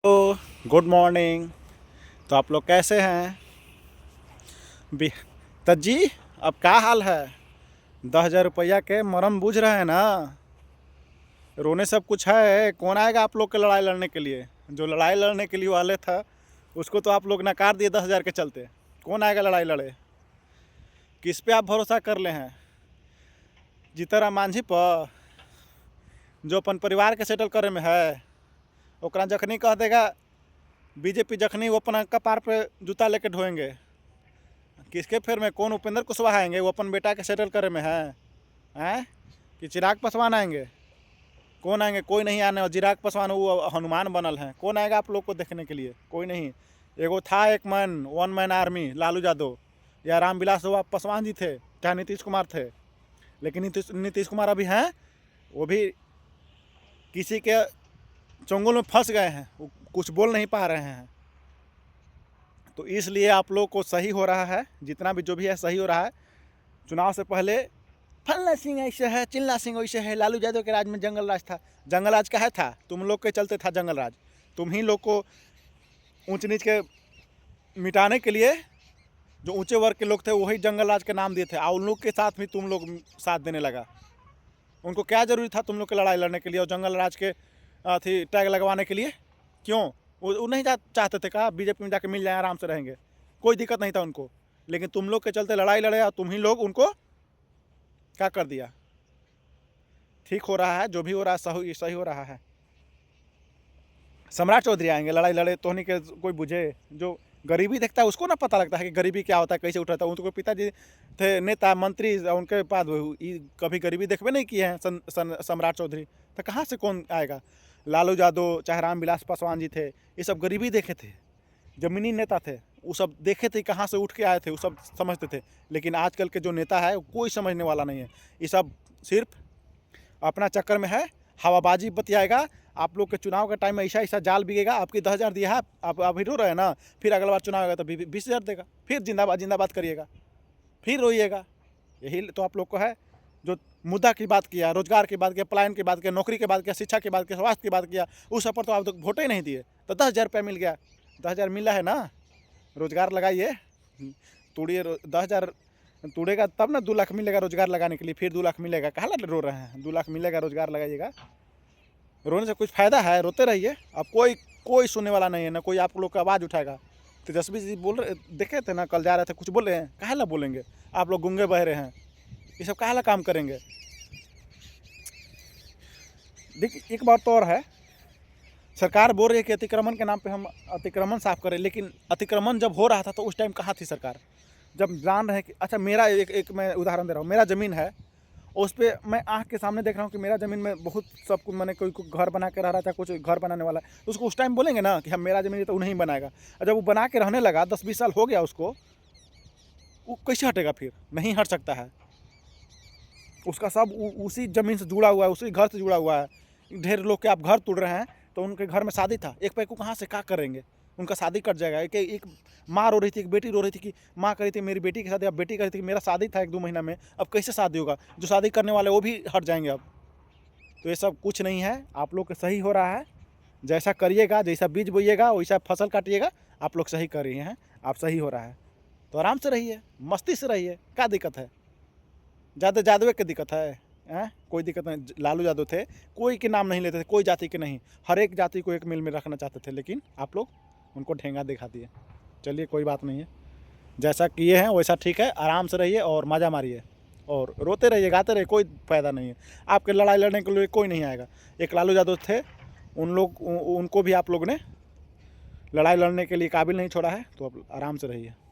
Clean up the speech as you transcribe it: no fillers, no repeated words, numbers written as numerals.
तो good morning. तो आप लोग कैसे हैं? बी तज्जी, अब क्या हाल है? 10,000 रुपया के मरम बूझ रहे हैं ना? रोने सब कुछ है। कौन आएगा आप लोग के लड़ाई लड़ने के लिए? जो लड़ाई लड़ने के लिए वाले था उसको तो आप लोग नकार दिए 10,000 के चलते। कौन आएगा लड़ाई लड़े? किस पे आप भरोसा कर ले हैं? जीतरा मांझी पर, जो अपन परिवार के सेटल करे में है, ओकरा जखनी कह देगा बीजेपी, जखनी वो अपना कपार पे जूता लेके ढोएंगे। किसके फेर में? कौन उपेंद्र कुशवाहा आएंगे? वो अपन बेटा के सेटल करे में है हैं? कि चिराग पासवान आएंगे? कौन आएंगे? कोई नहीं आने। और चिराग पासवान वो हनुमान बनल हैं। कौन आएगा आप लोग को देखने के लिए? कोई नहीं। एगो था एक man, one man army, Lalu Yadav या रामविलास पासवान जी थे, चाहे नीतीश कुमार थे। लेकिन नीतीश कुमार अभी हैं, वो भी किसी के चंगुल में फंस गए हैं, वो कुछ बोल नहीं पा रहे हैं। तो इसलिए आप लोग को सही हो रहा है, जितना भी जो भी है सही हो रहा है। चुनाव से पहले फलना सिंह ऐसे है, चिल्ला सिंह वैसे है, लालू यादव के राज में जंगल राज था। जंगल राज का है था, तुम लोग के चलते था जंगल राज। तुम ही लोग को ऊंच नीच के मिटाने के लिए जो ऊंचे वर्ग के लोग थे वही जंगल राज के नाम दिए थे, और उन लोग के साथ भी तुम लोग साथ देने लगा। उनको क्या जरूरी था तुम लोग की लड़ाई लड़ने के लिए और जंगल राज के थी टैग लगवाने के लिए? क्यों? वो नहीं चाहते थे? कहा बीजेपी में जाके मिल जाए, आराम से रहेंगे, कोई दिक्कत नहीं था उनको। लेकिन तुम लोग के चलते लड़ाई लड़े और तुम ही लोग उनको क्या कर दिया। ठीक हो रहा है, जो भी हो रहा है सही हो रहा है। सम्राट चौधरी आएंगे, लड़ाई लड़े तो नहीं के कोई बुझे? जो गरीबी देखता है उसको ना पता लगता है कि गरीबी क्या होता है, कैसे उठाता है। उनको पिताजी थे नेता मंत्री, उनके बाद कभी गरीबी देखबे नहीं किए हैं सम्राट चौधरी। तो कहाँ से कौन आएगा? लालू यादव चाहे रामविलास पासवान जी थे, ये सब गरीबी देखे थे, जमीनी नेता थे, वो सब देखे थे कहाँ से उठ के आए थे, वो सब समझते थे। लेकिन आजकल के जो नेता है कोई समझने वाला नहीं है। ये सब सिर्फ अपना चक्कर में है, हवाबाजी बतियाएगा। आप लोग के चुनाव के टाइम में ऐसा ऐसा जाल बिगेगा। आपकी 10,000 दिया है, आप अभी रो रहे हैं ना, फिर अगला बार चुनाव आएगा तो 20,000 देगा, फिर जिंदाबाद जिंदाबाद करिएगा, फिर रोइएगा। यही तो आप लोग को है। जो मुद्दा की बात किया, रोजगार की बात किया, पलायन की बात किया, नौकरी की बात किया, शिक्षा की बात किया, स्वास्थ्य की बात किया, उस सब पर तो आप तो वोट ही नहीं दिए। तो 10,000 रुपया मिल गया, 10,000 मिला है ना, रोजगार लगाइए। तोड़िए 10,000 तोड़ेगा तब ना 2 लाख मिलेगा रोजगार लगाने के लिए, फिर 2 लाख मिलेगा। कहाँ रो रहे हैं? 2 लाख मिलेगा, रोजगार लगाइएगा। रोने से कुछ फ़ायदा है? रोते रहिए। अब कोई सुनने वाला नहीं है ना, कोई आप लोग का आवाज़ उठाएगा। तेजस्वी जी बोल रहे, देखे थे ना, कल जा रहे थे, कुछ बोल रहे हैं? काहे ला बोलेंगे? आप लोग गूंगे बहरे हैं, ये सब काहे ला काम करेंगे? देखिए एक बात तो और है, सरकार बोल रही है कि अतिक्रमण के नाम पे हम अतिक्रमण साफ करें, लेकिन अतिक्रमण जब हो रहा था तो उस टाइम कहाँ थी सरकार? जब जान रहे कि अच्छा मेरा एक मैं उदाहरण दे रहा हूँ, मेरा ज़मीन है, उस पर मैं आँख के सामने देख रहा हूँ कि मेरा ज़मीन में बहुत सब कुछ, मैंने कोई घर बना के रह रहा था, कुछ घर बनाने वाला है, तो उसको उस टाइम बोलेंगे ना कि हम मेरा ज़मीन तो नहीं बनाएगा। और जब वो बना के रहने लगा, 10-20 साल हो गया उसको, वो कैसे हटेगा? फिर नहीं हट सकता है। उसका सब उसी ज़मीन से जुड़ा हुआ है, उसी घर से जुड़ा हुआ है। ढेर लोग के आप घर तोड़ रहे हैं, तो उनके घर में शादी था, एक पैक को कहाँ से क्या करेंगे? उनका शादी कट जाएगा। एक माँ रो रही थी, एक बेटी रो रही थी कि माँ कह रही थी मेरी बेटी की शादी, अब बेटी कह रही थी कि मेरा शादी था 1-2 महीना में, अब कैसे शादी होगा? जो शादी करने वाले वो भी हट जाएंगे अब। तो ये सब कुछ नहीं है, आप लोग का सही हो रहा है। जैसा करिएगा, जैसा बीज बोइएगा वैसा फसल काटिएगा। आप लोग सही कर रहे हैं, आप सही हो रहा है। तो आराम से रहिए, मस्ती से रहिए, क्या दिक्कत है? यादव की दिक्कत है? कोई दिक्कत नहीं। लालू यादव थे, कोई के नाम नहीं लेते थे, कोई जाति के नहीं, हर एक जाति को एक मिल में रखना चाहते थे, लेकिन आप लोग उनको ठेंगा दिखा दिए। चलिए कोई बात नहीं है, जैसा किए हैं वैसा ठीक है। आराम से रहिए और मज़ा मारिए और रोते रहिए, गाते रहिए, कोई फ़ायदा नहीं है। आपके लड़ाई लड़ने के लिए कोई नहीं आएगा। एक लालू यादव थे, उनको भी आप लोग ने लड़ाई लड़ने के लिए काबिल नहीं छोड़ा है। तो आप आराम से रहिए।